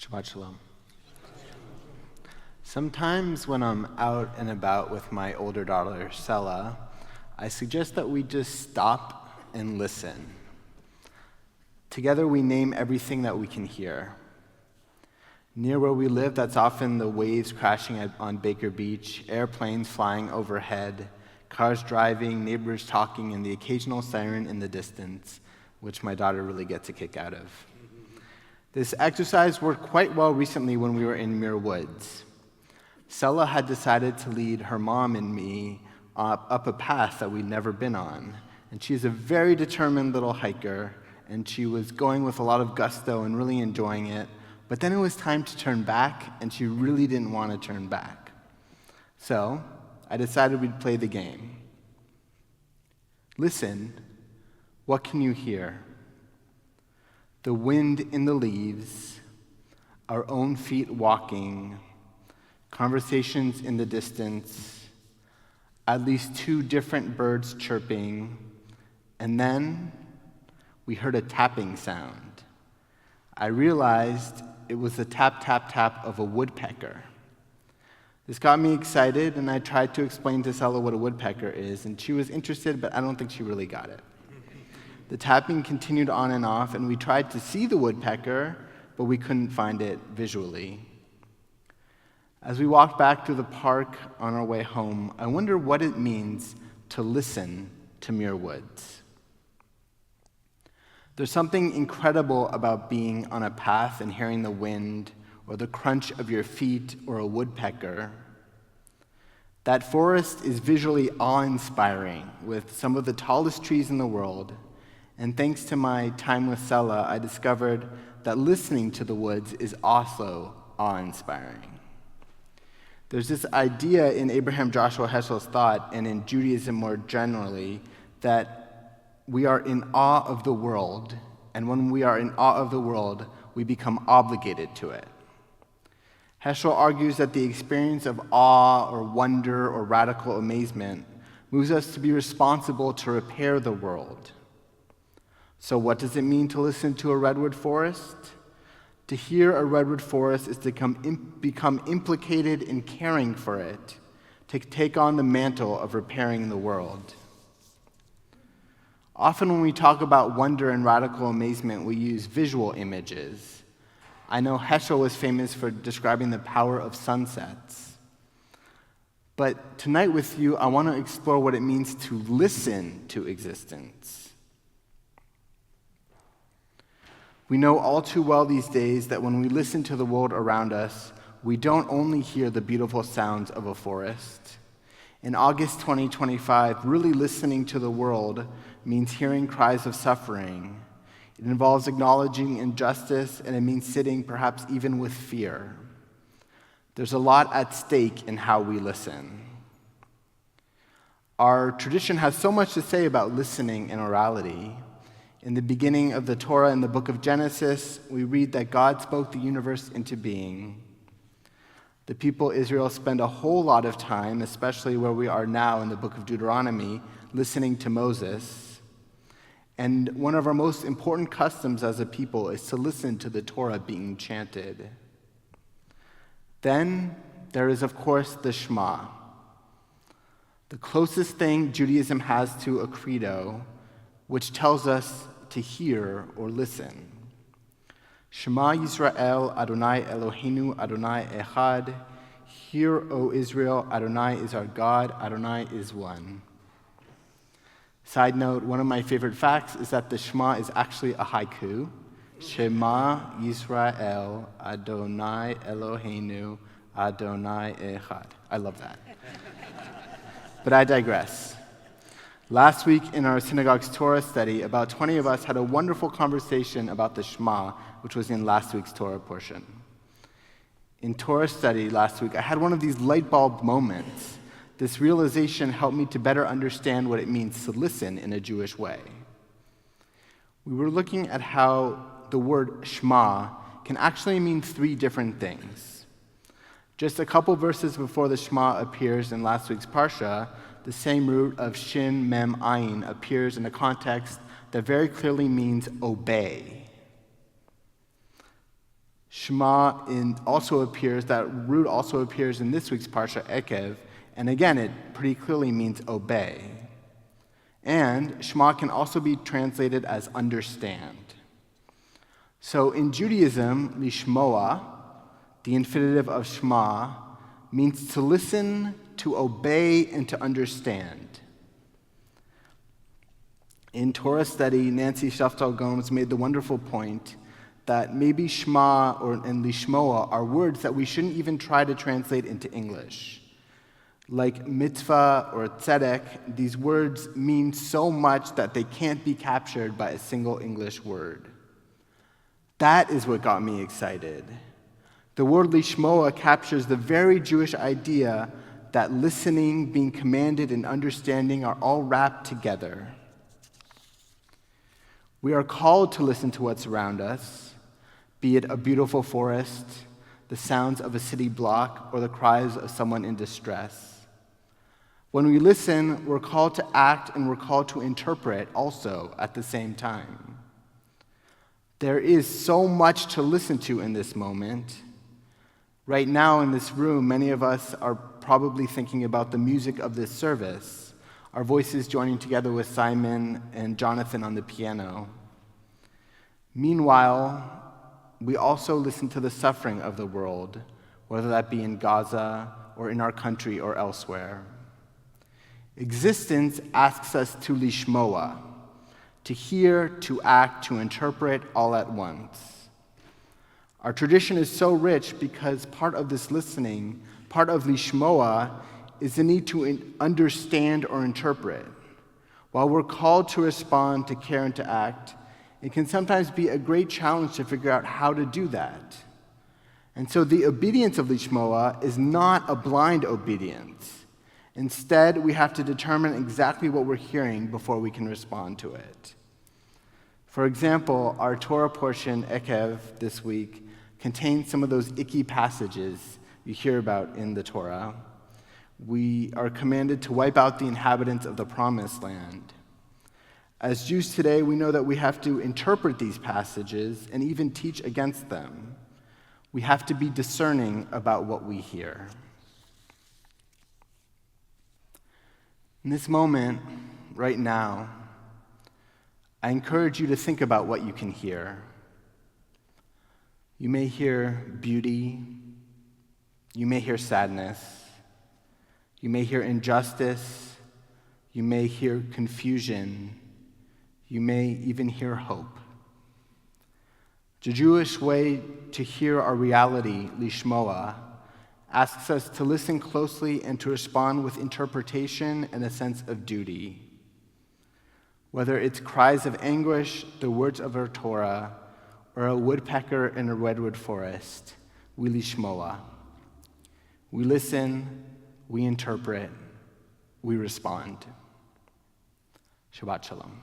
Shabbat Shalom. Sometimes when I'm out and about with my older daughter, Sela, I suggest that we just stop and listen. Together we name everything that we can hear. Near where we live, that's often the waves crashing on Baker Beach, airplanes flying overhead, cars driving, neighbors talking, and the occasional siren in the distance, which my daughter really gets a kick out of. This exercise worked quite well recently when we were in Redwoods. Sela had decided to lead her mom and me up a path that we'd never been on. And she's a very determined little hiker, and she was going with a lot of gusto and really enjoying it. But then it was time to turn back, and she really didn't want to turn back. So I decided we'd play the game. Listen, what can you hear? The wind in the leaves, our own feet walking, conversations in the distance, at least two different birds chirping, and then we heard a tapping sound. I realized it was the tap, tap, tap of a woodpecker. This got me excited, and I tried to explain to Sela what a woodpecker is, and she was interested, but I don't think she really got it. The tapping continued on and off, and we tried to see the woodpecker, but we couldn't find it visually. As we walked back to the park on our way home, I wonder what it means to listen to Muir Woods. There's something incredible about being on a path and hearing the wind, or the crunch of your feet, or a woodpecker. That forest is visually awe-inspiring, with some of the tallest trees in the world. And thanks to my time with Sela, I discovered that listening to the woods is also awe-inspiring. There's this idea in Abraham Joshua Heschel's thought, and in Judaism more generally, that we are in awe of the world, and when we are in awe of the world, we become obligated to it. Heschel argues that the experience of awe or wonder or radical amazement moves us to be responsible to repair the world. So what does it mean to listen to a redwood forest? To hear a redwood forest is to become implicated in caring for it, to take on the mantle of repairing the world. Often when we talk about wonder and radical amazement, we use visual images. I know Heschel was famous for describing the power of sunsets. But tonight with you, I want to explore what it means to listen to existence. We know all too well these days that when we listen to the world around us, we don't only hear the beautiful sounds of a forest. In August 2025, really listening to the world means hearing cries of suffering. It involves acknowledging injustice, and it means sitting perhaps even with fear. There's a lot at stake in how we listen. Our tradition has so much to say about listening and orality. In the beginning of the Torah, in the book of Genesis, we read that God spoke the universe into being. The people Israel spend a whole lot of time, especially where we are now in the book of Deuteronomy, listening to Moses. And one of our most important customs as a people is to listen to the Torah being chanted. Then there is, of course, the Shema, the closest thing Judaism has to a credo, which tells us to hear or listen. Shema Yisrael, Adonai Eloheinu, Adonai Echad. Hear, O Israel, Adonai is our God, Adonai is one. Side note, one of my favorite facts is that the Shema is actually a haiku. Shema Yisrael, Adonai Eloheinu, Adonai Echad. I love that. But I digress. Last week in our synagogue's Torah study, about 20 of us had a wonderful conversation about the Shema, which was in last week's Torah portion. In Torah study last week, I had one of these light bulb moments. This realization helped me to better understand what it means to listen in a Jewish way. We were looking at how the word Shema can actually mean three different things. Just a couple verses before the Shema appears in last week's Parsha, the same root of shin, mem, ayin appears in a context that very clearly means obey. That root also appears in this week's Parsha, Ekev, and again, it pretty clearly means obey. And Shema can also be translated as understand. So in Judaism, lishmoa, the infinitive of Shema, means to listen, to obey, and to understand. In Torah study, Nancy Shaftal-Gomes made the wonderful point that maybe Shema and lishmoa are words that we shouldn't even try to translate into English. Like mitzvah or tzedek, these words mean so much that they can't be captured by a single English word. That is what got me excited. The word lishmoa captures the very Jewish idea that listening, being commanded, and understanding are all wrapped together. We are called to listen to what's around us, be it a beautiful forest, the sounds of a city block, or the cries of someone in distress. When we listen, we're called to act and we're called to interpret also at the same time. There is so much to listen to in this moment. Right now in this room, many of us are probably thinking about the music of this service, our voices joining together with Simon and Jonathan on the piano. Meanwhile, we also listen to the suffering of the world, whether that be in Gaza or in our country or elsewhere. Existence asks us to lishmoa, to hear, to act, to interpret all at once. Our tradition is so rich because part of this listening, part of lishmoa, is the need to understand or interpret. While we're called to respond, to care, and to act, it can sometimes be a great challenge to figure out how to do that. And so the obedience of lishmoa is not a blind obedience. Instead, we have to determine exactly what we're hearing before we can respond to it. For example, our Torah portion, Ekev, this week, contains some of those icky passages you hear about in the Torah. We are commanded to wipe out the inhabitants of the promised land. As Jews today, we know that we have to interpret these passages and even teach against them. We have to be discerning about what we hear. In this moment, right now, I encourage you to think about what you can hear. You may hear beauty. You may hear sadness. You may hear injustice. You may hear confusion. You may even hear hope. The Jewish way to hear our reality, lishmoa, asks us to listen closely and to respond with interpretation and a sense of duty. Whether it's cries of anguish, the words of our Torah, or a woodpecker in a redwood forest, we lishmoa. We listen, we interpret, we respond. Shabbat shalom.